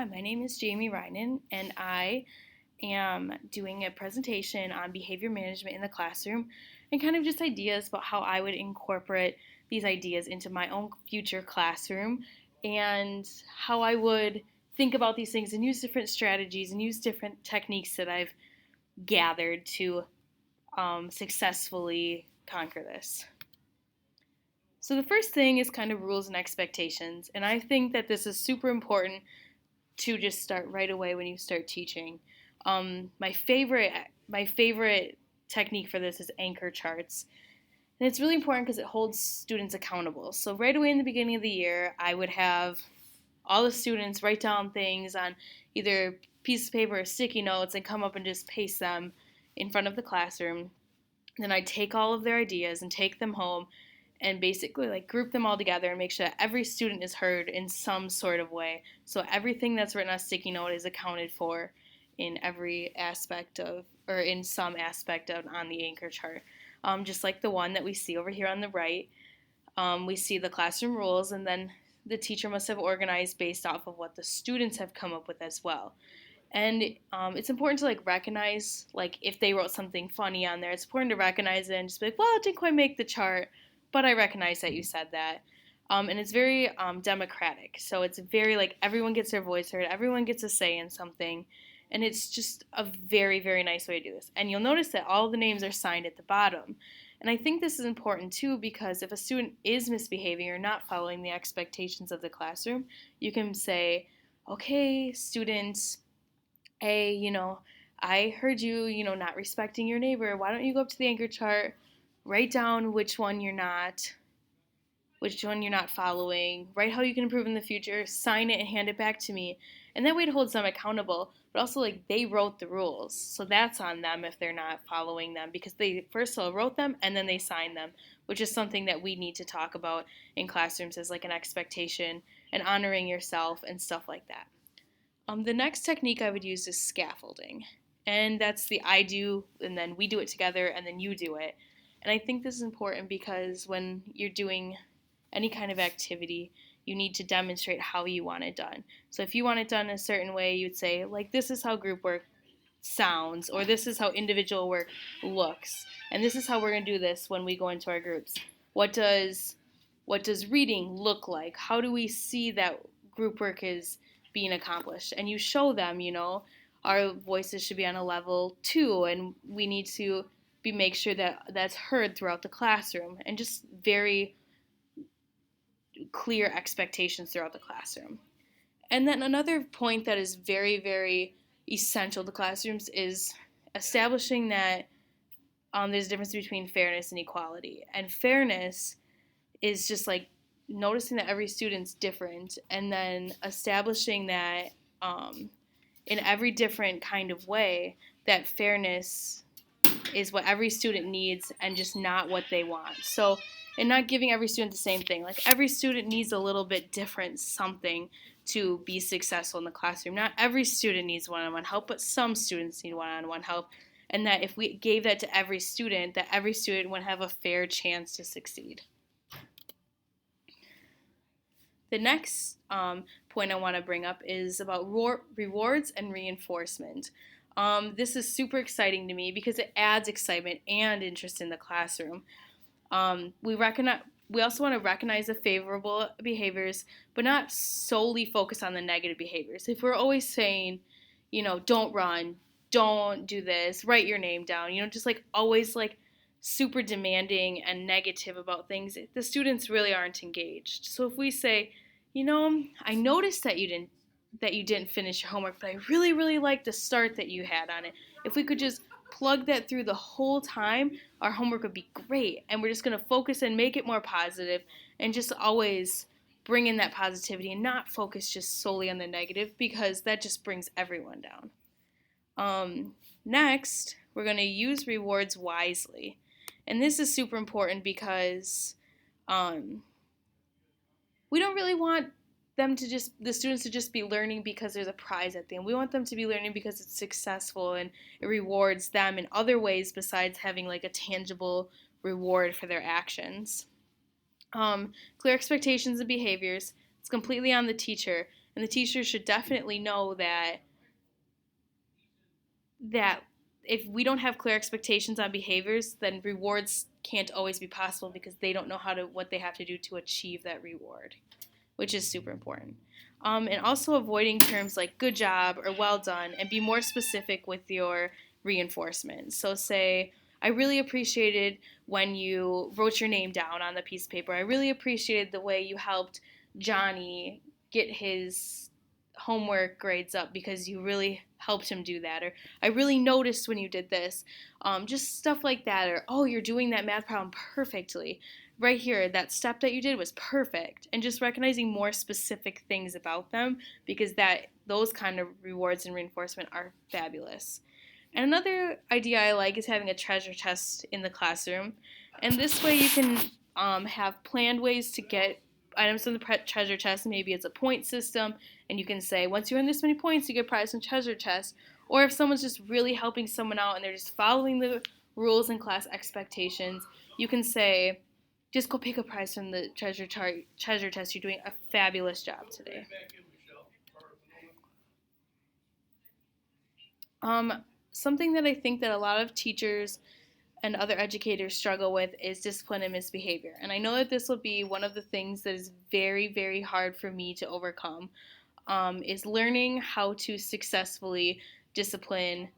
Hi, my name is Jamie Reinen, and I am doing a presentation on behavior management in the classroom and kind of just ideas about how I would incorporate these ideas into my own future classroom and how I would think about these things and use different strategies and use different techniques that I've gathered to successfully conquer this. So, the first thing is kind of rules and expectations, and I think that this is super important to just start right away when you start teaching. My favorite technique for this is anchor charts, and it's really important because it holds students accountable. So right away in the beginning of the year, I would have all the students write down things on either piece of paper or sticky notes and come up and just paste them in front of the classroom. Then I'd take all of their ideas and take them home and basically like group them all together and make sure that every student is heard in some sort of way. So everything that's written on a sticky note is accounted for in every aspect of, or in some aspect of, on the anchor chart. Just like the one that we see over here on the right, we see the classroom rules, and then the teacher must have organized based off of what the students have come up with as well. And it's important to like recognize, like if they wrote something funny on there, it's important to recognize it and just be like, well, it didn't quite make the chart, but I recognize that you said that. And it's very democratic. So it's very like everyone gets their voice heard, everyone gets a say in something. And it's just a very, very nice way to do this. And you'll notice that all the names are signed at the bottom. And I think this is important too because if a student is misbehaving or not following the expectations of the classroom, you can say, okay, students, hey, I heard you, not respecting your neighbor. Why don't you go up to the anchor chart, write down which one you're not following, write how you can improve in the future, sign it and hand it back to me. And that way it holds them accountable, but also like they wrote the rules. So that's on them if they're not following them because they first of all wrote them and then they signed them, which is something that we need to talk about in classrooms as like an expectation and honoring yourself and stuff like that. The next technique I would use is scaffolding. And that's the I do, and then we do it together, and then you do it. And I think this is important because when you're doing any kind of activity, you need to demonstrate how you want it done. So if you want it done a certain way, you'd say, like, this is how group work sounds, or this is how individual work looks. And this is how we're going to do this when we go into our groups. What does reading look like? How do we see that group work is being accomplished? And you show them, our voices should be on a level 2 and we need to make sure that that's heard throughout the classroom and just very clear expectations throughout the classroom. And then another point that is very, very essential to classrooms is establishing that there's a difference between fairness and equality. And fairness is just like noticing that every student's different and then establishing that in every different kind of way that fairness is what every student needs and just not what they want. So, and not giving every student the same thing. Like every student needs a little bit different something to be successful in the classroom. Not every student needs one-on-one help, but some students need one-on-one help. And that if we gave that to every student, that every student would have a fair chance to succeed. The next point I want to bring up is about rewards and reinforcement. This is super exciting to me because it adds excitement and interest in the classroom. We also want to recognize the favorable behaviors, but not solely focus on the negative behaviors. If we're always saying, don't run, don't do this, write your name down, just like always like super demanding and negative about things, the students really aren't engaged. So if we say, I noticed that you didn't finish your homework, but I really, really like the start that you had on it. If we could just plug that through the whole time, our homework would be great. And we're just going to focus and make it more positive and just always bring in that positivity and not focus just solely on the negative because that just brings everyone down. Next, we're going to use rewards wisely. And this is super important because we don't really want the students to just be learning because there's a prize at the end. We want them to be learning because it's successful and it rewards them in other ways besides having like a tangible reward for their actions. Clear expectations and behaviors. It's completely on the teacher. And the teacher should definitely know that if we don't have clear expectations on behaviors, then rewards can't always be possible because they don't know what they have to do to achieve that reward, which is super important. And also avoiding terms like good job or well done, and be more specific with your reinforcement. So say, I really appreciated when you wrote your name down on the piece of paper. I really appreciated the way you helped Johnny get his homework grades up because you really helped him do that. Or I really noticed when you did this. Just stuff like that. Or, oh, you're doing that math problem perfectly. Right here, that step that you did was perfect. And just recognizing more specific things about them, because those kind of rewards and reinforcement are fabulous. And another idea I like is having a treasure chest in the classroom. And this way you can have planned ways to get items from the treasure chest. Maybe it's a point system, and you can say, once you earn this many points, you get prize from treasure chest. Or if someone's just really helping someone out and they're just following the rules and class expectations, you can say, just go pick a prize from the treasure chest. You're doing a fabulous job today. Something that I think that a lot of teachers and other educators struggle with is discipline and misbehavior. And I know that this will be one of the things that is very, very hard for me to overcome, is learning how to successfully discipline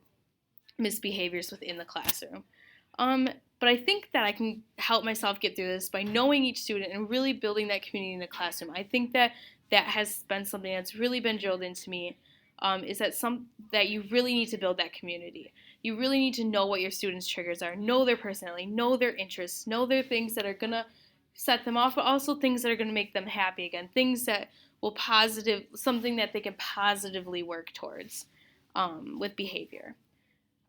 misbehaviors within the classroom. Um, but I think that I can help myself get through this by knowing each student and really building that community in the classroom. I think that that has been something that's really been drilled into me. Is that you really need to build that community. You really need to know what your students' triggers are, know their personality, know their interests, know their things that are gonna set them off, but also things that are gonna make them happy again, things that something that they can positively work towards with behavior.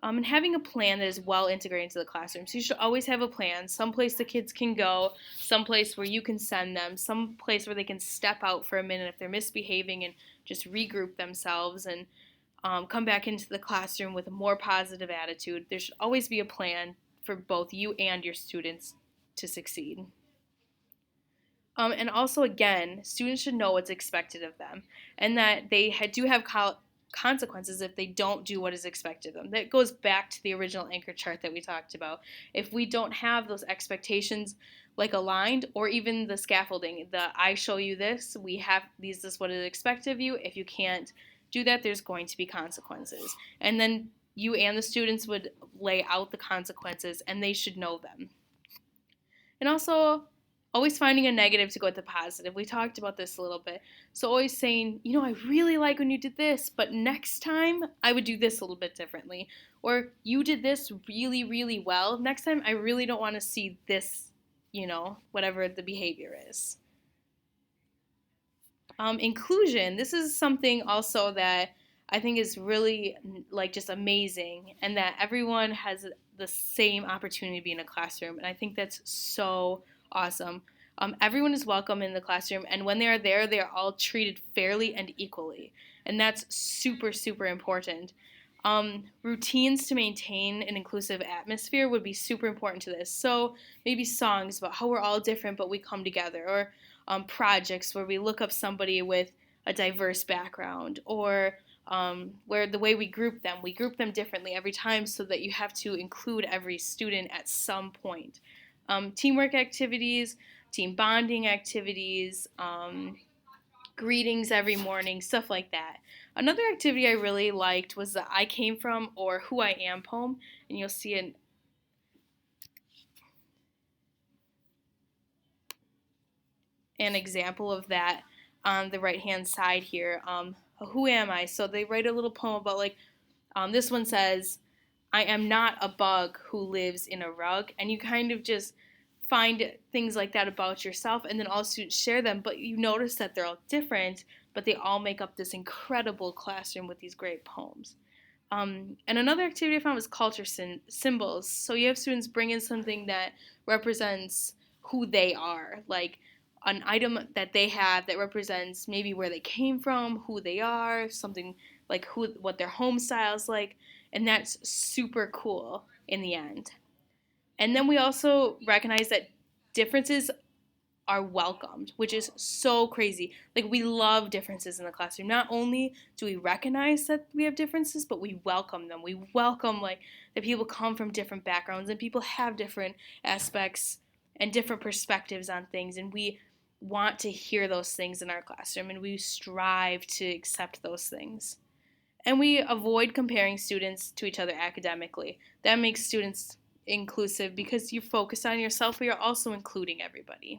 And having a plan that is well integrated into the classroom. So you should always have a plan, some place the kids can go, some place where you can send them, some place where they can step out for a minute if they're misbehaving and just regroup themselves and come back into the classroom with a more positive attitude. There should always be a plan for both you and your students to succeed. And also, again, students should know what's expected of them and that they do have consequences if they don't do what is expected of them. That goes back to the original anchor chart that we talked about. If we don't have those expectations like aligned, or even the scaffolding, I show you this, this is what is expected of you. If you can't do that, there's going to be consequences. And then you and the students would lay out the consequences, and they should know them. And also, always finding a negative to go with the positive. We talked about this a little bit. So always saying, I really like when you did this, but next time I would do this a little bit differently. Or you did this really, really well. Next time I really don't want to see this, whatever the behavior is. Inclusion. This is something also that I think is really just amazing, and that everyone has the same opportunity to be in a classroom. And I think that's so awesome. Everyone is welcome in the classroom, and when they are there, they are all treated fairly and equally. And that's super, super important. Routines to maintain an inclusive atmosphere would be super important to this. So maybe songs about how we're all different but we come together, or projects where we look up somebody with a diverse background, or where the way we group them differently every time so that you have to include every student at some point. Teamwork activities, team bonding activities, greetings every morning, stuff like that. Another activity I really liked was the I Came From or Who I Am poem, and you'll see an example of that on the right hand side here. Who am I? So they write a little poem about this one says, I am not a bug who lives in a rug, and you kind of just find things like that about yourself, and then all students share them, but you notice that they're all different, but they all make up this incredible classroom with these great poems. And another activity I found was culture symbols. So you have students bring in something that represents who they are, like an item that they have that represents maybe where they came from, who they are, something like what their home style is like, and that's super cool in the end. And then we also recognize that differences are welcomed, which is so crazy. Like, we love differences in the classroom. Not only do we recognize that we have differences, but we welcome them. We welcome, like, that people come from different backgrounds and people have different aspects and different perspectives on things, and we want to hear those things in our classroom, and we strive to accept those things. And we avoid comparing students to each other academically. That makes students inclusive because you focus on yourself, but you're also including everybody.